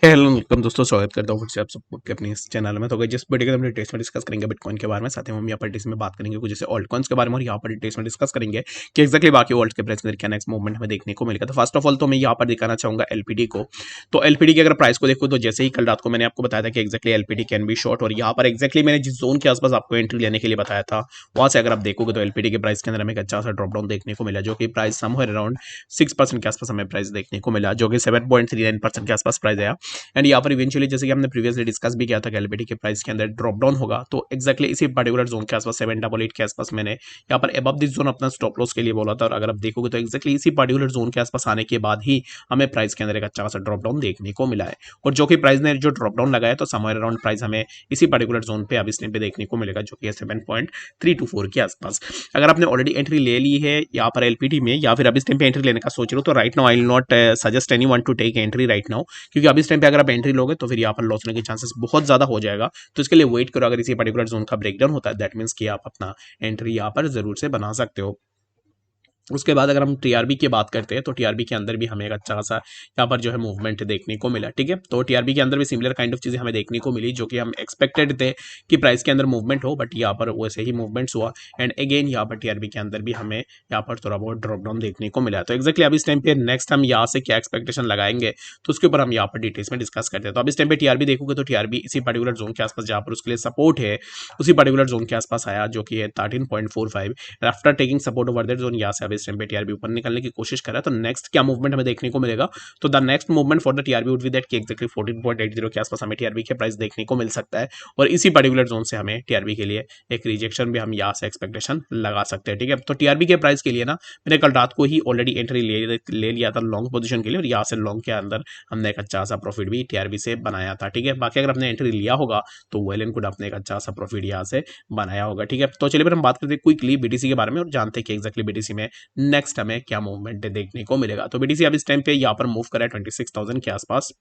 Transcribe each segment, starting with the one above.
Hello welcome दोस्तों, स्वागत करता हूँ फिर से आप सबको के अपने इस चैनल में। तो गाइस जिस वीडियो के हम डिटेल्स में डिस्कस करेंगे बिटकॉइन के बारे में, साथ ही हम यहाँ पर डिटेल्स में बात करेंगे कुछ जैसे ऑल्ट कॉइन्स के बारे में, और यहाँ पर डिटेल्स में डिस्कस करेंगे कि एक्जैक्टली बाकी ऑल्ट के प्राइस में क्या नेक्स्ट मूवमेंट हमें देखने को मिलेगा। तो फर्स्ट ऑफ ऑल तो मैं यहाँ पर दिखाना चाहूंगा एलपीडी को। तो एलपीडी की अगर प्राइस को देखो तो जैसे ही कल रात को मैंने आपको बताया था कि exactly LPD can be short, और यहाँ पर एक्जैक्टली मैंने जिस जोन के आसपास आपको एंट्री लेने के लिए बताया था वहां से अगर आप देखोगे तो एलपीडी के प्राइस के अंदर हमें एक अच्छा सा ड्रॉप डाउन देखने को मिला, जो कि प्राइस समवेयर अराउंड 6% के आसपास हमें प्राइस देखने को मिला, जो कि 7.39% के आसपास प्राइस आया। एंड यहाँ पर इवेंचुअली जैसे कि हमने प्रीवियसली डिस्कस भी किया था कि एलबीटी के प्राइस के अंदर ड्रॉप डाउन होगा, तो एक्जैक्टली इसी पर्टिकुलर जोन के आसपास 788 के आसपास मैंने यहाँ पर अबव दिस जोन अपना स्टॉप लॉस के लिए बोला था। और अगर आप देखोगे तो एक्जैक्टली इसी पर्टिकुलर जोन के आसपास आने के बाद ही हमें प्राइस के अंदर एक अच्छा खासा ड्रॉप डाउन देखने को मिला है। और जो कि प्राइस ने जो ड्रॉप डाउन लगाया तो समवेयर अराउंड प्राइस हमें इसी पर्टिकुलर जोन पे अब इस टाइम पे देखने को मिलेगा, जो कि 7.324 के आसपास। अगर आपने ऑलरेडी एंट्री ले ली है यहाँ पर एलपीटी में, या फिर अब इस टाइम पे एंट्री लेने का सोच रहे हो, तो right now I will not suggest anyone to take entry right now, क्योंकि अब इस टाइम पे अगर आप एंट्री लोगे तो फिर यहाँ पर लॉस होने के चांसेस बहुत ज्यादा हो जाएगा। तो इसके लिए वेट करो, अगर इसी पर्टिकुलर जोन का ब्रेकडाउन होता है दैट मीन्स कि आप अपना एंट्री यहाँ पर जरूर से बना सकते हो। उसके बाद अगर हम टीआरबी की बात करते हैं तो टीआरबी के अंदर भी हमें एक अच्छा खासा यहाँ पर जो है मूवमेंट देखने को मिला। ठीक है, तो टीआरबी के अंदर भी सिमिलर काइंड ऑफ चीजें हमें देखने को मिली, जो कि हम एक्सपेक्टेड थे कि प्राइस के अंदर मूवमेंट हो, बट यहाँ पर वैसे ही मूवमेंट्स हुआ। एंड अगेन यहाँ पर टीआरबी के अंदर भी हमें यहाँ पर थोड़ा बहुत ड्रॉप डाउन देखने को मिला। तो एक्जैक्टली अब इस टाइम पे नेक्स्ट हम यहाँ से क्या एक्सपेक्टेशन लगाएंगे तो उसके ऊपर हम यहाँ पर डिटेल्स में डिस्कस करते हैं। तो अब इस टाइम पे टीआरबी देखोगे तो टीआरबी इसी पर्टिकुलर जोन के आसपास जहाँ पर उसके लिए सपोर्ट है उसी पर्टिकुलर जोन के आसपास आया, जो कि है 13.45। After taking support over that zone यहाँ से अब इस टाइम पे टीआरबी ऊपर निकलने की कोशिश कर रहा है। तो नेक्स्ट क्या मूवमेंट हमें देखने को मिलेगा, तो the next movement for the TRB would be that कि एक्जैक्टली 14.80 के आसपास हमें टीआरबी के प्राइस देखने को मिल सकता है, और इसी पर्टिकुलर जोन से हमें टीआरबी के लिए एक रिजेक्शन भी हम यहाँ से एक्सपेक्टेशन लगा सकते हैं। ठीक है, तो टीआरबी के प्राइस के लिए ना मैंने कल रात को ही ऑलरेडी एंट्री ले लिया था लॉन्ग पोजीशन के लिए, और यहाँ से लॉन्ग के अंदर हमने एक अच्छा सा प्रॉफिट भी टीआरबी से बनाया था। ठीक है, बाकी अगर आपने एंट्री लिया होगा तो वेल एंड गुड, आपने एक अच्छा सा प्रॉफिट यहाँ से बनाया होगा। ठीक है, तो चलिए फिर हम बात करते हैं क्विकली बीटीसी के बारे में और जानते हैं कि एक्जैक्टली बीटीसी में नेक्स्ट हमें क्या मूवमेंट देखने को मिलेगा। तो बीटीसी अब इस टाइम पे यहाँ पर मूव करा है 26,000 के आसपास,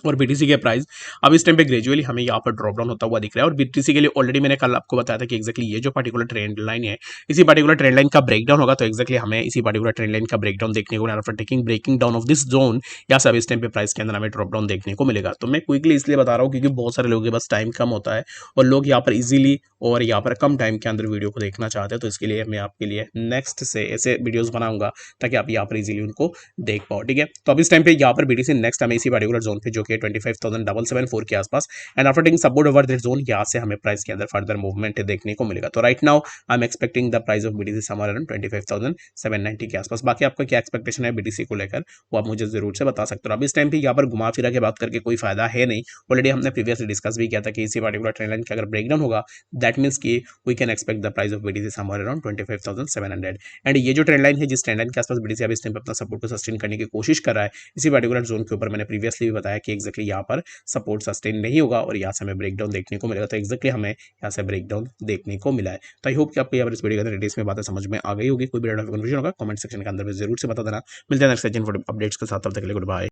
और बीटीसी के प्राइस अब इस टाइम पे ग्रेजुअली हमें यहाँ पर ड्रॉप डाउन होता हुआ दिख रहा है। और बीटीसी के लिए ऑलरेडी मैंने कल आपको बताया था कि एक्जैक्टली ये जो पर्टिकुलर ट्रेंड लाइन है इसी पर्टिकुलर ट्रेंड लाइन का ब्रेकडाउन होगा, तो एक्जैक्टली हमें इसी पर्टिकुलर ट्रेंड लाइन का ब्रेकडाउन देखने को after taking breaking down of this zone या सब इस टाइम पे प्राइस के अंदर हमें ड्रॉप डाउन देखने को मिलेगा। तो मैं क्विकली इसलिए बता रहा हूँ क्योंकि बहुत सारे लोगों के पास टाइम कम होता है और लोग यहाँ पर इजीली और यहाँ पर कम टाइम के अंदर वीडियो को देखना चाहते हैं, तो इसके लिए मैं आपके लिए नेक्स्ट से ऐसे वीडियोस बनाऊंगा ताकि आप यहाँ पर इजीली उनको देख पाओ। ठीक है, तो अब इस टाइम पे यहाँ पर बीटीसी नेक्स्ट हमें इसी पर्टिकुलर जोन पे जो कि 25,774 के आसपास and after taking support over that zone यहाँ से हमें प्राइस के अंदर फर्दर मूवमेंट देखने को मिलेगा। तो right now I am expecting the price of BTC somewhere around 25,790 के आसपास। बाकी आपका क्या एक्सपेक्टेशन है बीटीसी को लेकर वो आप मुझे जरूर से बता सकते हो। अब इस टाइम पे यहाँ पर घुमा फिरा के बात करके कोई फायदा है नहीं, ऑलरेडी हमने प्रीवियसली डिस्कस भी किया था कि इसी पर्टिकुलर ट्रेंड लाइन का अगर ब्रेकडाउन होगा दैट मीन्स की we can expect the price of BTC somewhere around 25,700। And ये जो ट्रेंड लाइन है जिस ट्रेंड लाइन के आसपास बीटीसी अब इस टाइम पे अपना सपोर्ट को सस्टेन करने की कोशिश कर रहा है इसी पर्टिकुलर जोन के ऊपर, मैंने प्रीवियसली भी बताया कि एक्जैक्टली यहाँ पर सपोर्ट सस्टेन नहीं होगा और यहाँ से हमें ब्रेकडाउन देखने को मिलेगा। तो एक्जैक्टली हमें यहाँ से ब्रेकडाउन देखने को मिला है। तो आई होप कि आपको यहाँ पर इस वीडियो के अंदर डिटेल्स में बातें समझ में आ गई होगी। कोई भी कंफ्यूजन होगा कमेंट सेक्शन के अंदर में जरूर से बता देना। मिलते हैं नेक्स्ट अपडेट्स के साथ, तब तक के लिए गुड बाय।